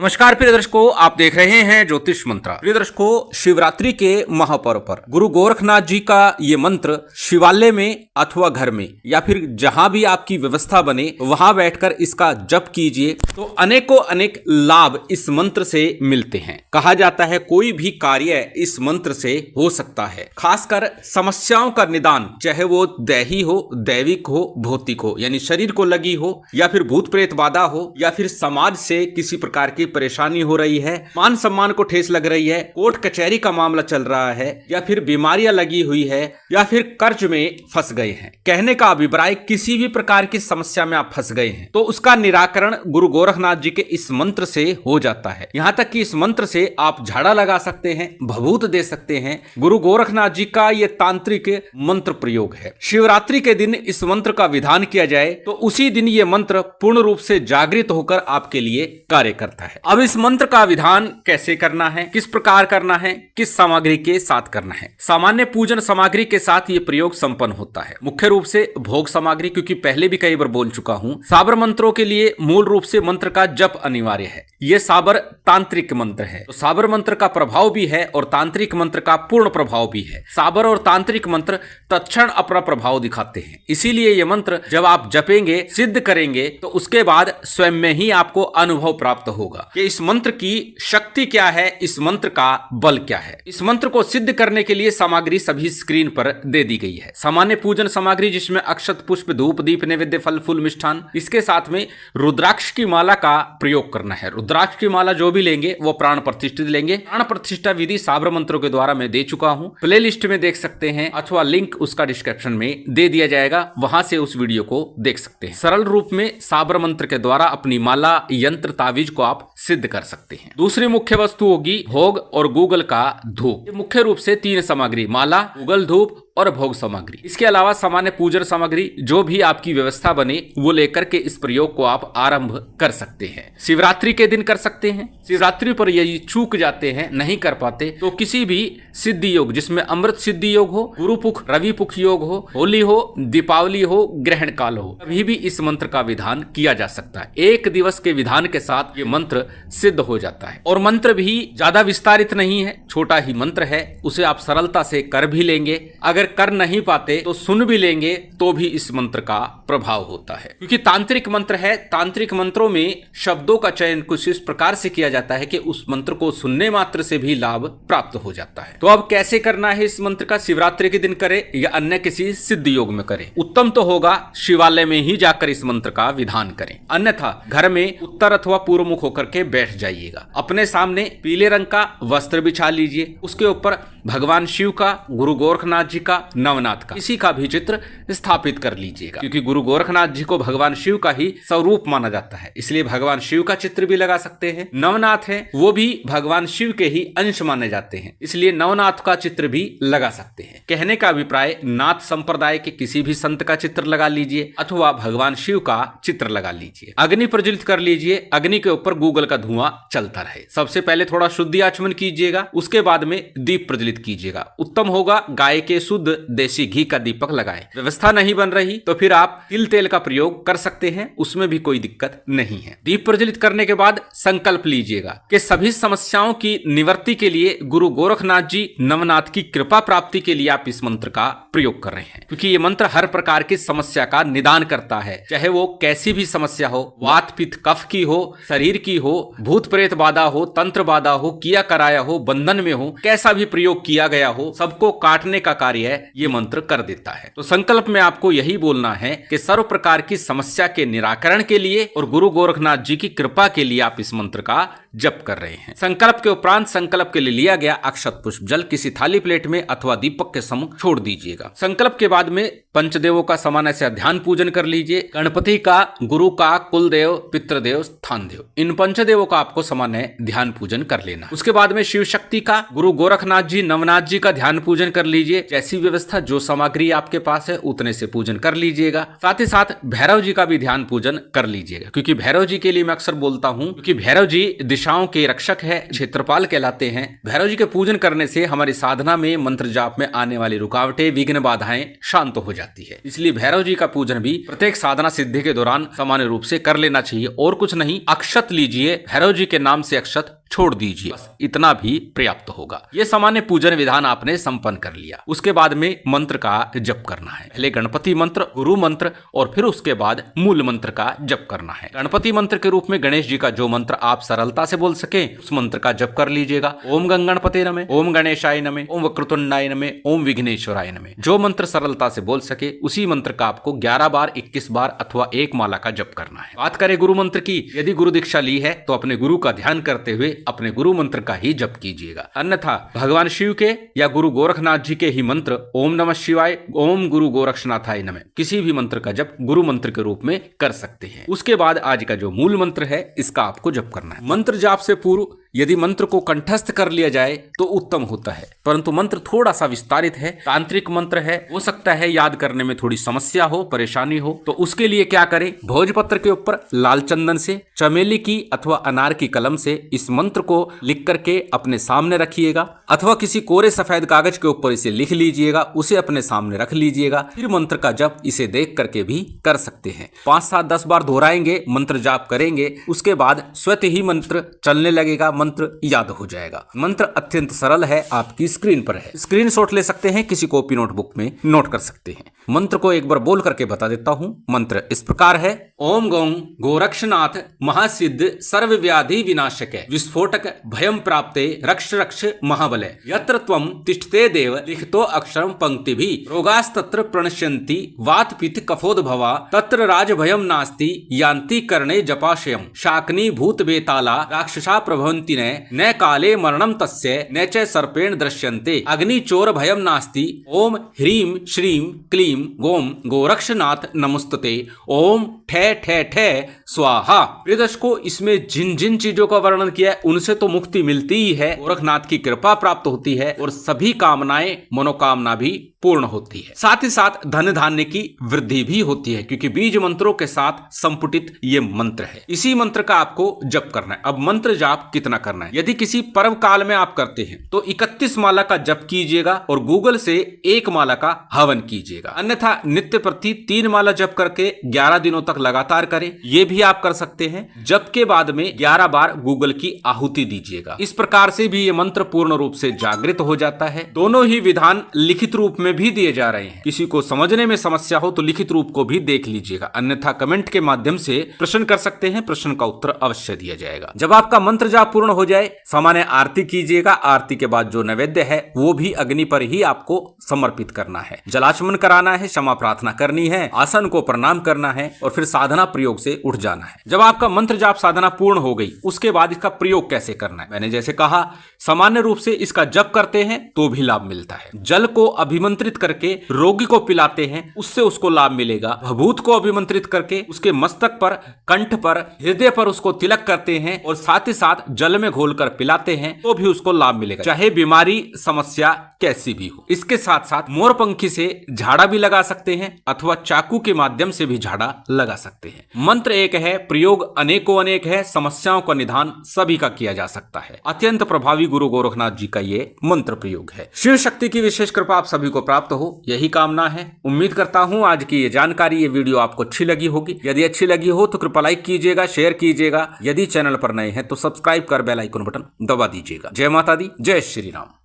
नमस्कार प्रिय दर्शकों, आप देख रहे हैं ज्योतिष मंत्र। प्रिय दर्शकों, शिवरात्रि के महापर्व पर गुरु गोरखनाथ जी का ये मंत्र शिवालय में अथवा घर में या फिर जहां भी आपकी व्यवस्था बने वहां बैठकर इसका जप कीजिए तो अनेकों अनेक लाभ इस मंत्र से मिलते हैं। कहा जाता है कोई भी कार्य इस मंत्र से हो सकता है। खासकर समस्याओं का निदान, चाहे वो दैही हो, दैविक हो, भौतिक हो, यानी शरीर को लगी हो या फिर भूत प्रेत बाधा हो या फिर समाज से किसी प्रकार की परेशानी हो रही है, मान सम्मान को ठेस लग रही है, कोर्ट कचहरी का मामला चल रहा है या फिर बीमारियां लगी हुई है या फिर कर्ज में फंस गए हैं। कहने का अभिप्राय किसी भी प्रकार की समस्या में आप फंस गए हैं तो उसका निराकरण गुरु गोरखनाथ जी के इस मंत्र से हो जाता है। यहां तक कि इस मंत्र से आप झाड़ा लगा सकते हैं, भभूत दे सकते हैं। गुरु गोरखनाथ जी का यह तांत्रिक मंत्र प्रयोग है। शिवरात्रि के दिन इस मंत्र का विधान किया जाए तो उसी दिन यह मंत्र पूर्ण रूप से जागृत होकर आपके लिए कार्य करता है। अब इस मंत्र का विधान कैसे करना है, किस प्रकार करना है, किस सामग्री के साथ करना है। सामान्य पूजन सामग्री के साथ ये प्रयोग संपन्न होता है। मुख्य रूप से भोग सामग्री, क्योंकि पहले भी कई बार बोल चुका हूं, साबर मंत्रों के लिए मूल रूप से मंत्र का जप अनिवार्य है। यह साबर तांत्रिक मंत्र है तो साबर मंत्र का प्रभाव भी है और तांत्रिक मंत्र का पूर्ण प्रभाव भी है। साबर और तांत्रिक मंत्र तत्क्षण अपना प्रभाव दिखाते हैं, इसीलिए यह मंत्र जब आप जपेंगे, सिद्ध करेंगे तो उसके बाद स्वयं में ही आपको अनुभव प्राप्त होगा कि इस मंत्र की शक्ति क्या है, इस मंत्र का बल क्या है। इस मंत्र को सिद्ध करने के लिए सामग्री सभी स्क्रीन पर दे दी गई है। सामान्य पूजन सामग्री जिसमें अक्षत, पुष्प, धूप, दीप, नैवेद्य, फल, फूल, मिष्ठान, इसके साथ में रुद्राक्ष की माला का प्रयोग करना है। रुद्राक्ष की माला जो भी लेंगे वो प्राण प्रतिष्ठित लेंगे। प्राण प्रतिष्ठा विधि साबर मंत्रों के द्वारा मैं दे चुका हूं, प्ले लिस्ट में देख सकते हैं अथवा लिंक उसका डिस्क्रिप्शन में दे दिया जाएगा, वहां से उस वीडियो को देख सकते हैं। सरल रूप में साबर मंत्र के द्वारा अपनी माला, यंत्र, तावीज को आप सिद्ध कर सकते हैं। दूसरी मुख्य वस्तु होगी भोग और गूगल का धूप। मुख्य रूप से 3 सामग्री, माला, गूगल धूप और भोग सामग्री। इसके अलावा सामान्य पूजन सामग्री जो भी आपकी व्यवस्था बने वो लेकर के इस प्रयोग को आप आरंभ कर सकते हैं। शिवरात्रि के दिन कर सकते हैं। शिवरात्रि पर यदि चूक जाते हैं, नहीं कर पाते तो किसी भी सिद्धि योग जिसमें अमृत सिद्धि योग हो, गुरुपुख, रविपुख योग हो, होली हो, दीपावली हो, ग्रहण काल हो, कभी भी इस मंत्र का विधान किया जा सकता है। 1 दिवस के विधान के साथ ये मंत्र सिद्ध हो जाता है और मंत्र भी ज्यादा विस्तारित नहीं है, छोटा ही मंत्र है। उसे आप सरलता से कर भी लेंगे, अगर कर नहीं पाते तो सुन भी लेंगे तो भी इस मंत्र का प्रभाव होता है। क्योंकि तांत्रिक मंत्र है, तांत्रिक मंत्रों में शब्दों का चयन कुछ इस प्रकार से किया जाता है कि उस मंत्र को सुनने मात्र से भी लाभ प्राप्त हो जाता है। तो अब कैसे करना है इस मंत्र का? शिवरात्रि के दिन करें या अन्य किसी सिद्ध योग में करें? उत्तम तो होगा शिवालय में ही जाकर इस मंत्र का विधान करें, अन्यथा घर में उत्तर अथवा पूर्व मुख होकर के बैठ जाइएगा। अपने सामने पीले रंग का वस्त्र बिछा लीजिए, उसके ऊपर भगवान शिव का, गुरु गोरखनाथ जी का, नवनाथ का, किसी का भी चित्र स्थापित कर लीजिएगा। क्योंकि गुरु गोरखनाथ जी को भगवान शिव का ही स्वरूप माना जाता है, इसलिए भगवान शिव का चित्र भी लगा सकते हैं। नवनाथ है वो भी भगवान शिव के ही अंश माने जाते हैं, इसलिए नवनाथ का चित्र भी लगा सकते हैं। कहने का अभिप्राय नाथ संप्रदाय के किसी भी संत का चित्र लगा लीजिए अथवा भगवान शिव का चित्र लगा लीजिए। अग्नि प्रज्वलित कर लीजिए, अग्नि के ऊपर गूगल का धुआं चलता रहे। सबसे पहले थोड़ा शुद्धि आचमन कीजिएगा, उसके बाद में दीप प्रज्वलित कीजिएगा। उत्तम होगा गाय के शुद्ध देसी घी का दीपक लगाएं। व्यवस्था नहीं बन रही तो फिर आप तिल तेल का प्रयोग कर सकते हैं, उसमें भी कोई दिक्कत नहीं है। दीप प्रज्वलित करने के बाद संकल्प लीजिएगा कि सभी समस्याओं की निवृत्ति के लिए गुरु गोरखनाथ जी, नवनाथ की कृपा प्राप्ति के लिए आप इस मंत्र का प्रयोग कर रहे हैं। क्योंकि ये मंत्र हर प्रकार की समस्या का निदान करता है, चाहे वो कैसी भी समस्या हो, वात पित्त कफ की हो, शरीर की हो, भूत प्रेत बाधा हो, तंत्र बाधा हो, किया कराया हो, बंधन में हो, कैसा भी प्रयोग किया गया हो, सबको काटने का कार्य ये मंत्र कर देता है। तो संकल्प में आपको यही बोलना है कि सर्व प्रकार की समस्या के निराकरण के लिए और गुरु गोरखनाथ जी की कृपा के लिए आप इस मंत्र का जप कर रहे हैं। संकल्प के उपरांत संकल्प के लिए लिया गया अक्षत पुष्प जल किसी थाली प्लेट में अथवा दीपक के सम्मुख छोड़ दीजिएगा। संकल्प के बाद में पंचदेवों का सामान्य से ध्यान पूजन कर लीजिए। गणपति का, गुरु का, कुलदेव, पितृदेव, स्थान देव, इन पंचदेवों का आपको सामान्य ध्यान पूजन कर लेना। उसके बाद में शिव शक्ति का, गुरु गोरखनाथ जी, नवनाथ जी का ध्यान पूजन कर लीजिए। जैसी व्यवस्था, जो सामग्री आपके पास है उतने से पूजन कर लीजिएगा। साथ ही साथ भैरव जी का भी ध्यान पूजन कर लीजिएगा, क्योंकि भैरव जी के लिए मैं अक्सर बोलता हूँ, क्योंकि भैरव जी दिशाओं के रक्षक है, क्षेत्रपाल कहलाते हैं। भैरव जी के पूजन करने से हमारी साधना में, मंत्र जाप में आने वाली रुकावटें, विघ्न, बाधाएं शांत हो जाती है। इसलिए भैरव जी का पूजन भी प्रत्येक साधना सिद्धि के दौरान सामान्य रूप से कर लेना चाहिए। और कुछ नहीं, अक्षत लीजिए, भैरव जी के नाम से अक्षत छोड़ दीजिए, बस इतना भी पर्याप्त होगा। ये सामान्य पूजन विधान आपने संपन्न कर लिया। उसके बाद में मंत्र का जप करना है। पहले गणपति मंत्र, गुरु मंत्र और फिर उसके बाद मूल मंत्र का जप करना है। गणपति मंत्र के रूप में गणेश जी का जो मंत्र आप सरलता से बोल सके उस मंत्र का जप कर लीजिएगा। ओम गणपते नमः, ओम गणेशाय नमः, ओम वक्रतुंडाय नमः, ओम विघ्नेश्वराय नमः। जो मंत्र सरलता से बोल सके उसी मंत्र का आपको 11 बार, 21 बार अथवा एक माला का जप करना है। बात करें गुरु मंत्र की, यदि गुरु दीक्षा ली है तो अपने गुरु का ध्यान करते हुए अपने गुरु मंत्र का ही जप कीजिएगा। अन्यथा भगवान शिव के या गुरु गोरखनाथ जी के ही मंत्र ओम नमः शिवाय, ओम गुरु गोरक्षनाथाय नमः, किसी भी मंत्र का जप गुरु मंत्र के रूप में कर सकते हैं। उसके बाद आज का जो मूल मंत्र है इसका आपको जप करना है। मंत्र जाप से पूर्व यदि मंत्र को कंठस्थ कर लिया जाए तो उत्तम होता है, परंतु मंत्र थोड़ा सा विस्तारित है, तांत्रिक मंत्र है, हो सकता है याद करने में थोड़ी समस्या हो, परेशानी हो, तो उसके लिए क्या करें, भोजपत्र के ऊपर लाल चंदन से, चमेली की अथवा अनार की कलम से इस मंत्र को लिख करके अपने सामने रखिएगा, अथवा किसी कोरे सफेद कागज के ऊपर इसे लिख लीजिएगा, उसे अपने सामने रख लीजिएगा। फिर मंत्र का जप इसे देख करके भी कर सकते हैं। 5, 7, 10 बार दोहराएंगे, मंत्र जाप करेंगे, उसके बाद स्वतः ही मंत्र चलने लगेगा, मंत्र याद हो जाएगा। मंत्र अत्यंत सरल है, आपकी स्क्रीन पर है, स्क्रीनशॉट ले सकते हैं, किसी कॉपी नोटबुक में नोट कर सकते हैं। मंत्र को एक बार बोल करके बता देता हूं। मंत्र इस प्रकार है, ओम गौं गोरक्षनाथ महासिद्ध सर्व व्याधि विनाशक विस्फोटक भयम प्राप्ते रक्ष रक्ष महाबले यत्र त्वं तिष्ठते देव लिखतो अक्षरम पंक्ति भी रोगास्तत्र प्रणश्यन्ति वात पित्त कफोद्भवा तत्र राज भयम नास्ति यान्ति कर्णे जपाशयम शाकनी भूत बेताला राक्षसा प्रभवन्ति न काले मरणम तस्य न च सर्पेण दृश्यन्ते अग्नि चोर भयम नास्ति ओम ह्रीं श्रीं क्लीं गोम गोरक्षनाथ नमस्तते ओम ठे ठे ठे स्वाहा। प्रिय दर्शकों, इसमें जिन जिन चीजों का वर्णन किया है उनसे तो मुक्ति मिलती ही है, गोरखनाथ की कृपा प्राप्त होती है और सभी कामनाएं, मनोकामना भी पूर्ण होती है। साथ ही साथ धन धान्य की वृद्धि भी होती है, क्योंकि बीज मंत्रों के साथ संपुटित ये मंत्र है। इसी मंत्र का आपको जप करना है। अब मंत्र जाप कितना करना है, यदि किसी पर्व काल में आप करते हैं तो 31 माला का जप कीजिएगा और गूगल से 1 माला का हवन कीजिएगा। अन्यथा नित्य प्रति 3 माला जप करके 11 दिनों तक लगातार करें, ये भी आप कर सकते हैं। जप के बाद में 11 बार गूगल की आहुति दीजिएगा। इस प्रकार से भी ये मंत्र पूर्ण रूप से जागृत हो जाता है। दोनों ही विधान लिखित रूप में भी दिए जा रहे हैं। किसी को समझने में समस्या हो तो लिखित रूप को भी देख लीजिएगा, अन्यथा कमेंट के माध्यम से प्रश्न कर सकते हैं, प्रश्न का उत्तर अवश्य दिया जाएगा। जब आपका मंत्र जाप पूर्ण हो जाए, सामान्य आरती कीजिएगा। आरती के बाद जो नैवेद्य है वो भी अग्नि पर ही आपको समर्पित करना है। जलाचमन कराना है, क्षमा प्रार्थना करनी है, आसन को प्रणाम करना है और फिर साधना प्रयोग से उठ जाना है। जब आपका मंत्र जाप साधना पूर्ण हो गई, उसके बाद इसका प्रयोग कैसे करना है, मैंने जैसे कहा सामान्य रूप से इसका जप करते हैं तो भी लाभ मिलता है। जल को अभिमंत्रित करके रोगी को पिलाते हैं, उससे उसको लाभ मिलेगा। भभूत को अभिमंत्रित करके उसके मस्तक पर, कंठ पर, हृदय पर उसको तिलक करते हैं और साथ ही साथ जल में घोलकर पिलाते हैं तो भी उसको लाभ मिलेगा, चाहे बीमारी समस्या कैसी भी हो। इसके साथ साथ मोरपंखी से झाड़ा भी लगा सकते हैं अथवा चाकू के माध्यम से भी झाड़ा लगा सकते हैं। मंत्र एक है, प्रयोग अनेकों अनेक है, समस्याओं का निदान सभी का किया जा सकता है। अत्यंत प्रभावी गुरु गोरखनाथ जी का ये मंत्र प्रयोग है। शिव शक्ति की विशेष कृपा आप सभी को प्राप्त हो, यही कामना है। उम्मीद करता हूं आज की ये जानकारी, ये वीडियो आपको अच्छी लगी होगी। यदि अच्छी लगी हो तो कृपया लाइक कीजिएगा, शेयर कीजिएगा। यदि चैनल पर नए हैं तो सब्सक्राइब कर बेल आइकन बटन दबा दीजिएगा। जय माता दी, जय श्री राम।